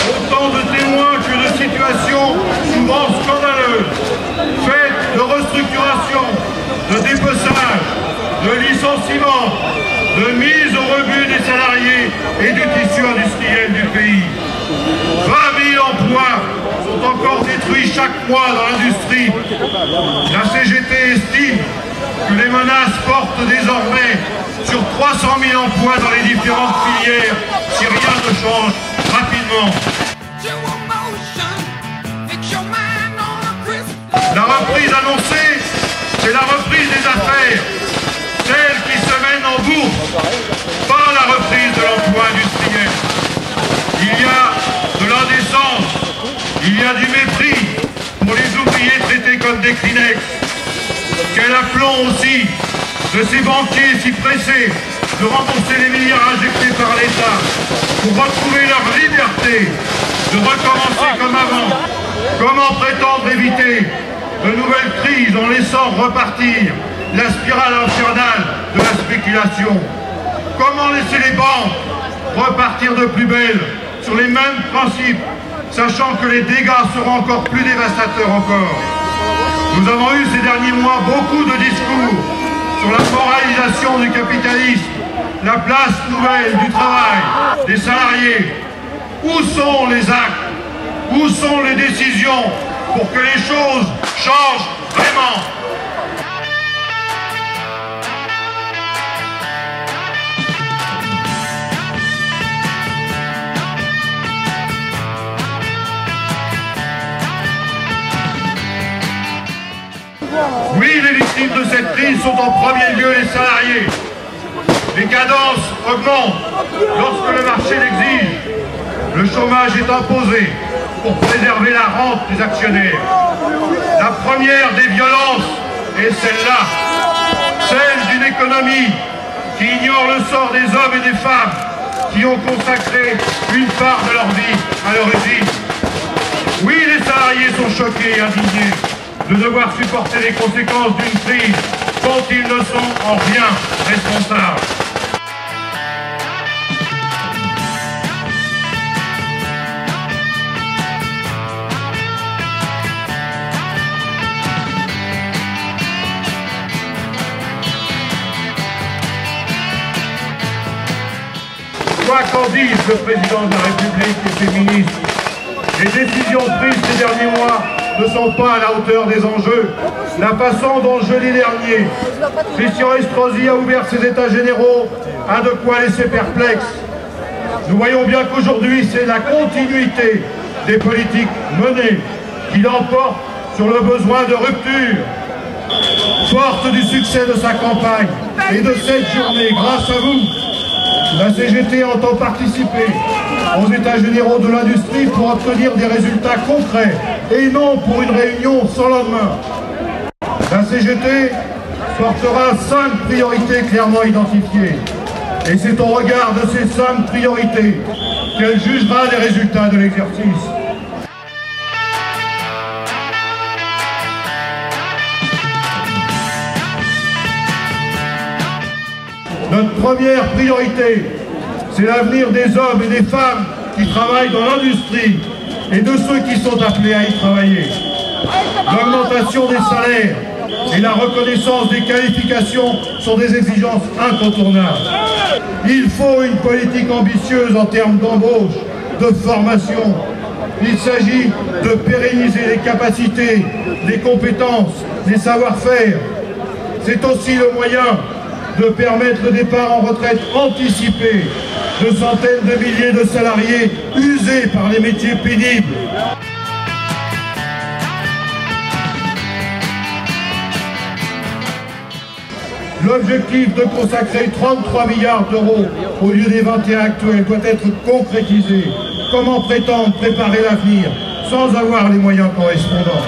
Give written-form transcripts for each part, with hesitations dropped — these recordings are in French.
Autant de témoins que de situations souvent scandaleuses, faites de restructuration, de dépeçage, de licenciement, de mise au rebut des salariés et du tissu industriel du pays. 20 000 emplois sont encore détruits chaque mois dans l'industrie. La CGT estime que les menaces portent désormais sur 300 000 emplois dans les différentes filières si rien ne change rapidement. La reprise annoncée, c'est la reprise des affaires, celle qui se mène en bourse, pas la reprise de l'emploi industriel. Il y a de l'indécence, il y a du mépris pour les ouvriers traités comme des Kleenex. Quel aplomb aussi de ces banquiers si pressés de rembourser les milliards injectés par l'État pour retrouver leur liberté, de recommencer comme avant. Comment prétendre éviter de nouvelles crises en laissant repartir la spirale infernale de la spéculation? Comment laisser les banques repartir de plus belle sur les mêmes principes, sachant que les dégâts seront encore plus dévastateurs encore? Nous avons eu ces derniers mois beaucoup de discours sur la moralisation du capitalisme, la place nouvelle du travail, des salariés. Où sont les actes? Où sont les décisions pour que les choses changent vraiment? Oui, les victimes de cette crise sont en premier lieu les salariés. Les cadences augmentent lorsque le marché l'exige. Le chômage est imposé pour préserver la rente des actionnaires. La première des violences est celle-là, celle d'une économie qui ignore le sort des hommes et des femmes qui ont consacré une part de leur vie à l'origine. Oui, les salariés sont choqués et indignés de devoir supporter les conséquences d'une crise dont ils ne sont en rien responsables. Quoi qu'en dise le président de la République et ses ministres, les décisions prises ces derniers mois ne sont pas à la hauteur des enjeux. La façon dont jeudi dernier, Christian Estrosi a ouvert ses états généraux a de quoi laisser perplexe. Nous voyons bien qu'aujourd'hui, c'est la continuité des politiques menées qui l'emporte sur le besoin de rupture. Forte du succès de sa campagne et de cette journée, grâce à vous, la CGT entend participer aux états généraux de l'industrie pour obtenir des résultats concrets et non pour une réunion sans lendemain. La CGT portera 5 priorités clairement identifiées. Et c'est au regard de ces 5 priorités qu'elle jugera les résultats de l'exercice. Notre première priorité, c'est l'avenir des hommes et des femmes qui travaillent dans l'industrie et de ceux qui sont appelés à y travailler. L'augmentation des salaires et la reconnaissance des qualifications sont des exigences incontournables. Il faut une politique ambitieuse en termes d'embauche, de formation. Il s'agit de pérenniser les capacités, les compétences, les savoir-faire. C'est aussi le moyen de permettre le départ en retraite anticipé de centaines de milliers de salariés usés par les métiers pénibles. L'objectif de consacrer 33 milliards d'euros au lieu des 21 actuels doit être concrétisé. Comment prétendre préparer l'avenir sans avoir les moyens correspondants?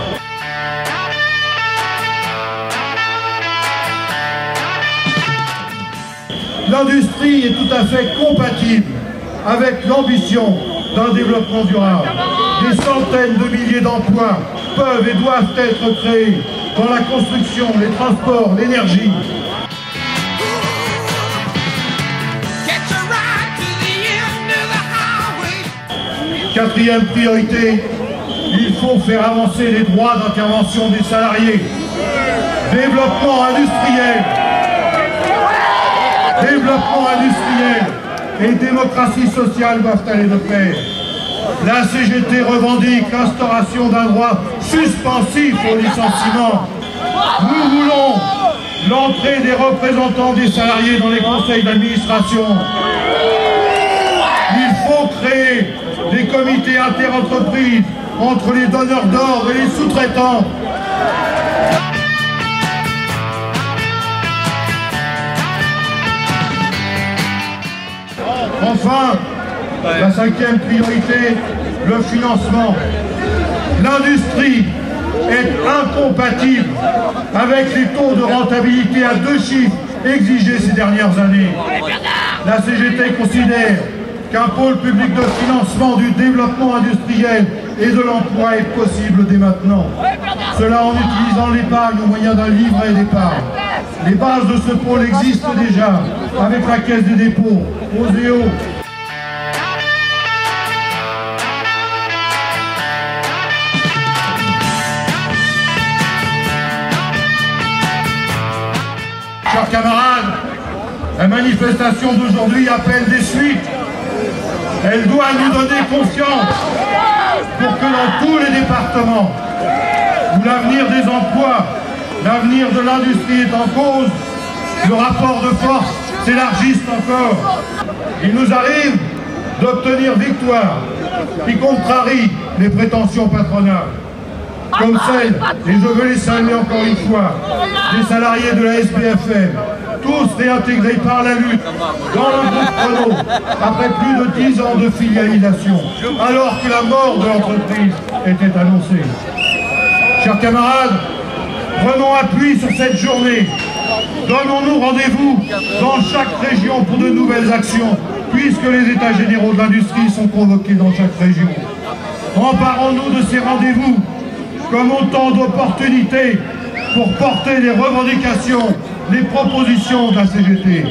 L'industrie est tout à fait compatible avec l'ambition d'un développement durable. Des centaines de milliers d'emplois peuvent et doivent être créés dans la construction, les transports, l'énergie. Quatrième priorité, il faut faire avancer les droits d'intervention des salariés. Développement industriel et démocratie sociale doivent aller de pair. La CGT revendique l'instauration d'un droit suspensif au licenciement. Nous voulons l'entrée des représentants des salariés dans les conseils d'administration. Il faut créer des comités interentreprises entre les donneurs d'ordre et les sous-traitants. Enfin, la cinquième priorité, le financement. L'industrie est incompatible avec les taux de rentabilité à 2 chiffres exigés ces dernières années. La CGT considère qu'un pôle public de financement du développement industriel et de l'emploi est possible dès maintenant. Cela en utilisant l'épargne au moyen d'un livret d'épargne. Les bases de ce pôle existent déjà avec la Caisse des dépôts, OSEO. Chers camarades, la manifestation d'aujourd'hui appelle des suites. Elle doit nous donner confiance pour que dans tous les départements où l'avenir des emplois, l'avenir de l'industrie est en cause, le rapport de force s'élargisse encore. Il nous arrive d'obtenir victoire qui contrarie les prétentions patronales, comme celle, et je veux les saluer encore une fois, des salariés de la SBFM, tous réintégrés par la lutte dans le groupe Renault, après plus de 10 ans de filialisation, alors que la mort de l'entreprise était annoncée. Chers camarades, prenons appui sur cette journée. Donnons-nous rendez-vous dans chaque région pour de nouvelles actions, puisque les états généraux de l'industrie sont convoqués dans chaque région. Emparons-nous de ces rendez-vous comme autant d'opportunités pour porter les revendications, les propositions de la CGT.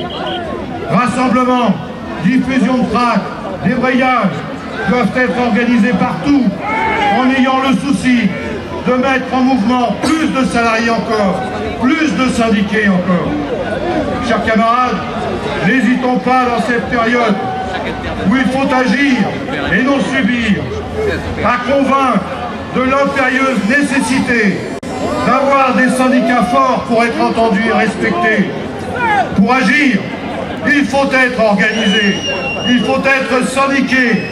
Rassemblements, diffusion de tracts, débrayages doivent être organisés partout en ayant le souci de mettre en mouvement plus de salariés encore, plus de syndiqués encore. Chers camarades, n'hésitons pas dans cette période où il faut agir et non subir, à convaincre de l'impérieuse nécessité d'avoir des syndicats forts pour être entendus et respectés. Pour agir, il faut être organisé, il faut être syndiqué,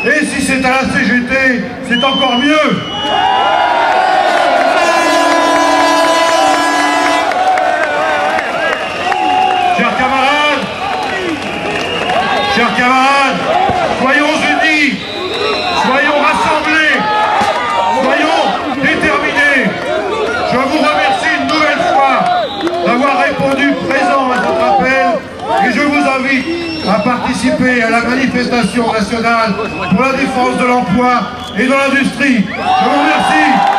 et si c'est à la CGT, c'est encore mieux. Chers camarades, soyons unis, soyons rassemblés, soyons déterminés. Je vous remercie une nouvelle fois d'avoir répondu présent à notre appel et je vous invite à participer à la manifestation nationale pour la défense de l'emploi et de l'industrie. Je vous remercie.